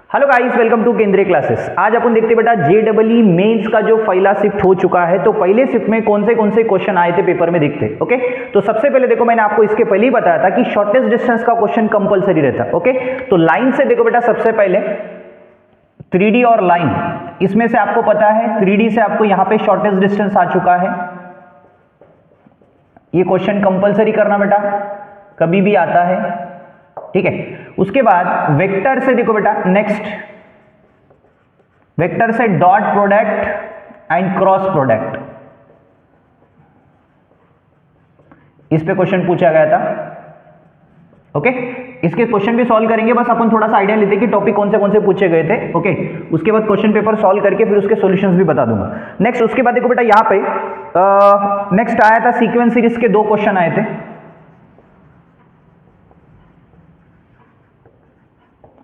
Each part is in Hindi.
हेलो गाइस, वेलकम टू केंद्रीय क्लासेस। आज अपन देखते बेटा जेईई मेंस का जो पहला शिफ्ट हो चुका है, तो पहले शिफ्ट में कौन से क्वेश्चन आए थे पेपर में देखते। ओके, तो सबसे पहले देखो, मैंने आपको इसके पहले ही बताया था कि शॉर्टेस्ट डिस्टेंस का क्वेश्चन कंपलसरी रहता है। ओके, तो लाइन से देखो बेटा, सबसे पहले 3D और लाइन, इसमें से आपको पता है 3D से आपको यहां पे शॉर्टेस्ट डिस्टेंस आ चुका है। ये क्वेश्चन कंपलसरी करना बेटा, कभी भी आता है, ठीक है। उसके बाद वेक्टर से देखो बेटा, नेक्स्ट वेक्टर से dot product and cross product, इस पे क्वेश्चन पूछा गया था। ओके, इसके क्वेश्चन भी सॉल्व करेंगे, बस अपन थोड़ा सा आइडिया लेते हैं कि टॉपिक कौन से पूछे गए थे। ओके, उसके बाद क्वेश्चन पेपर सॉल्व करके फिर उसके सॉल्यूशंस भी बता दूंगा। नेक्स्ट उसके बाद देखो बेटा, यहां पे नेक्स्ट आया था सीक्वेंस सीरीज के 2 क्वेश्चन आए थे।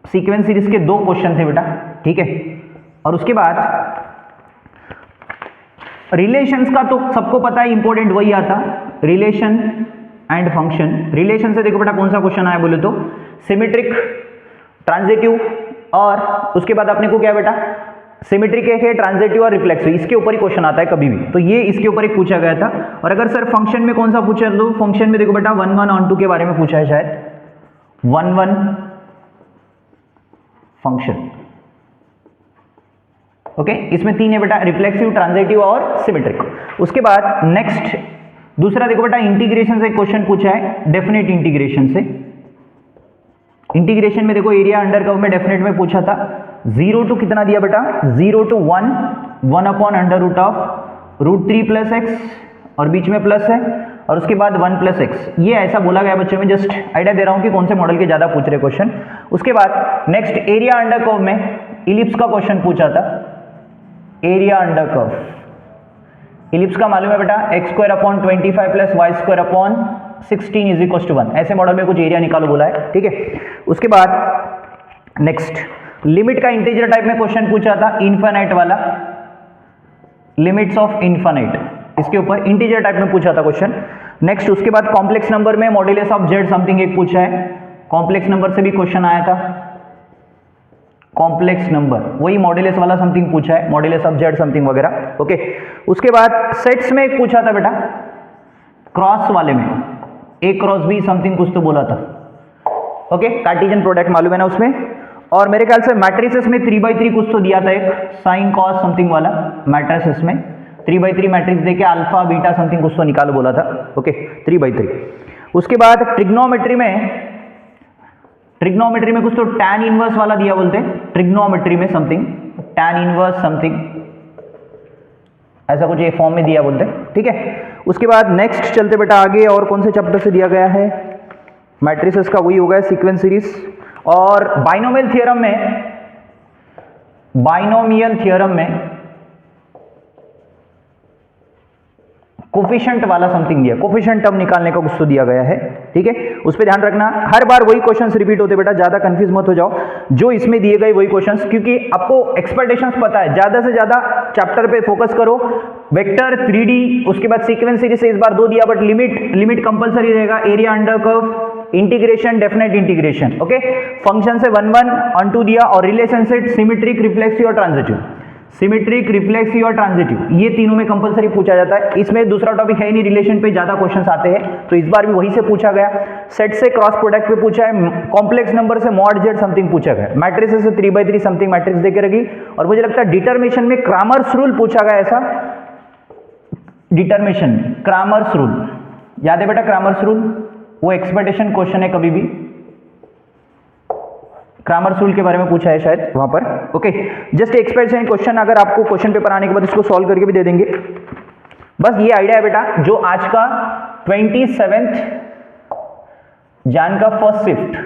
सीक्वेंस सीरीज के 2 क्वेश्चन थे बेटा, ठीक है। और उसके बाद रिलेशंस का तो सबको पता है, इंपॉर्टेंट वही आता, रिलेशन एंड फंक्शन। रिलेशन से देखो बेटा कौन सा क्वेश्चन आया बोले तो सिमेट्रिक, ट्रांजिटिव, और उसके बाद अपने को क्या बेटा, सिमेट्रिक एक है, ट्रांजिटिव और रिफ्लेक्सिव, इसके ऊपर ही क्वेश्चन आता है कभी भी, तो ये इसके ऊपर ही पूछा गया था। और अगर सर फंक्शन में कौन सा पूछा, तो फंक्शन में देखो बेटा 1 1 ऑन 2 के बारे में पूछा है शायद, 1 1 फंक्शन। ओके, इसमें 3 है बेटा, रिफ्लेक्सिव, ट्रांजिटिव और सिमेट्रिक। उसके बाद नेक्स्ट दूसरा देखो बेटा, इंटीग्रेशन से क्वेश्चन पूछा है, डेफिनेट इंटीग्रेशन से। इंटीग्रेशन में देखो एरिया अंडर कर्व में डेफिनेट में पूछा था, 0 टू कितना दिया बेटा, 0 to 1 1 upon under root of √3 plus x, और बीच में प्लस है, और उसके बाद 1 प्लस एक्स। ये ऐसा बोला गया बच्चों में, जस्ट आइडिया दे रहा हूं कि कौन से मॉडल के ज्यादा पूछ रहे क्वेश्चन। उसके बाद नेक्स्ट एरिया अंडर कर्व में इलिप्स का क्वेश्चन पूछा था, एरिया अंडर कर्व। इलिप्स का मालूम है बेटा, x² upon 25 plus y² upon 16 is equal to 1, ऐसे मॉडल में कुछ एरिया निकालो बोला है, ठीक है। उसके बाद नेक्स्ट लिमिट का इंटीजर टाइप में क्वेश्चन पूछा था, इनफाइनाइट वाला, लिमिट्स ऑफ इनफाइनाइट, इसके ऊपर इंटीजर टाइप में पूछा था क्वेश्चन। नेक्स्ट उसके बाद कॉम्प्लेक्स नंबर में मॉड्यूलस ऑफ z समथिंग एक पूछा है, कॉम्प्लेक्स नंबर से भी क्वेश्चन आया था। कॉम्प्लेक्स नंबर वही मॉड्यूलस वाला समथिंग पूछा है, मॉड्यूलस ऑफ z समथिंग वगैरह। ओके, उसके बाद सेट्स में एक पूछा था बेटा, क्रॉस वाले में a क्रॉस b समथिंग कुछ तो बोला था। ओके, कार्टेशियन प्रोडक्ट मालूम है ना उसमें। और मेरे ख्याल से मैट्रिसेस में 3/3 कुछ तो दिया था, एक साइन कॉस समथिंग वाला मैट्रिसेस में 3/3 मैट्रिक्स देके अल्फा बीटा समथिंग कुछ तो निकाल बोला था। ओके, 3/3। उसके बाद ट्रिग्नोमेट्री में कुछ तो tan इनवर्स वाला दिया बोलते हैं, ट्रिग्नोमेट्री में समथिंग tan इनवर्स समथिंग ऐसा कुछ ये फॉर्म में दिया बोलते हैं, ठीक है। उसके बाद नेक्स्ट चलते बेटा आगे, और कौन से चैप्टर से दिया गया है, मैट्रिसेस का वही हो गया, सीक्वेंस सीरीज। और बाइनोमियल थ्योरम में कोफिशिएंट वाला समथिंग दिया, कोफिशिएंट टर्म निकालने का कुछ तो दिया गया है, ठीक है। उस पर ध्यान रखना, हर बार वही क्वेश्चंस रिपीट होते बेटा, ज्यादा कंफ्यूज मत हो जाओ, जो इसमें दिए गए वही क्वेश्चंस, क्योंकि आपको एक्सपेक्टेशंस पता है, ज्यादा से ज्यादा चैप्टर पे फोकस करो। वेक्टर, 3D, उसके बाद सीक्वेंस सीरीज से इस बार 2 दिया, बट लिमिट कंपलसरी रहेगा, area under curve, integration, definite integration. Okay, function से 1 1 ऑन 2 दिया, और रिलेशन से सिमेट्रिक, रिफ्लेक्सिव और ट्रांजिटिव, सिमेट्रिक, रिफ्लेक्सिव और ट्रांजिटिव, ये तीनों में कंपलसरी पूछा जाता है। इसमें दूसरा टॉपिक है नहीं, रिलेशन पे ज्यादा क्वेश्चंस आते हैं, तो इस बार भी वही से पूछा गया। सेट से क्रॉस प्रोडक्ट पे पूछा है, कॉम्प्लेक्स नंबर से मॉड z समथिंग पूछा गया, मैट्रिसेस से 3/3 समथिंग मैट्रिक्स देके रखी। और मुझे लगता है डिटरमिनेशन में क्रामर्स रूल पूछा गया, ऐसा डिटरमिनेशन में क्रामर्स रूल याद है बेटा, क्रामर्स रूल वो एक्सपेक्टेशन क्वेश्चन है, कभी भी क्रामर्स रूल के बारे में पूछा है शायद वहां पर। ओके, जस्ट एक्सपेक्टेशन क्वेश्चन, अगर आपको क्वेश्चन पेपर आने के बाद इसको सॉल्व करके भी दे देंगे। बस ये आइडिया है बेटा, जो आज का 27 जैन का फर्स्ट शिफ्ट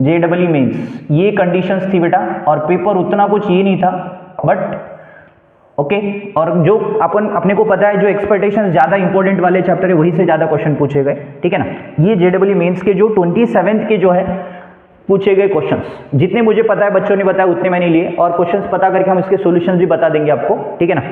जेईई मेंस, ये कंडीशंस थी बेटा, और पेपर उतना कुछ ये नहीं था, बट ओके। और जो अपने को पता है, जो एक्सपेक्टेशंस ज्यादा इंपॉर्टेंट वाले चैप्टर है वही से ज्यादा क्वेश्चन पूछे गए, ठीक है ना। ये जेईई मेंस के जो 27 के जो है पूछे गए क्वेश्चंस, जितने मुझे पता है बच्चों ने बताया उतने मैंने लिए, और क्वेश्चंस पता करके हम इसके सॉल्यूशंस भी बता देंगे आपको, ठीक है ना।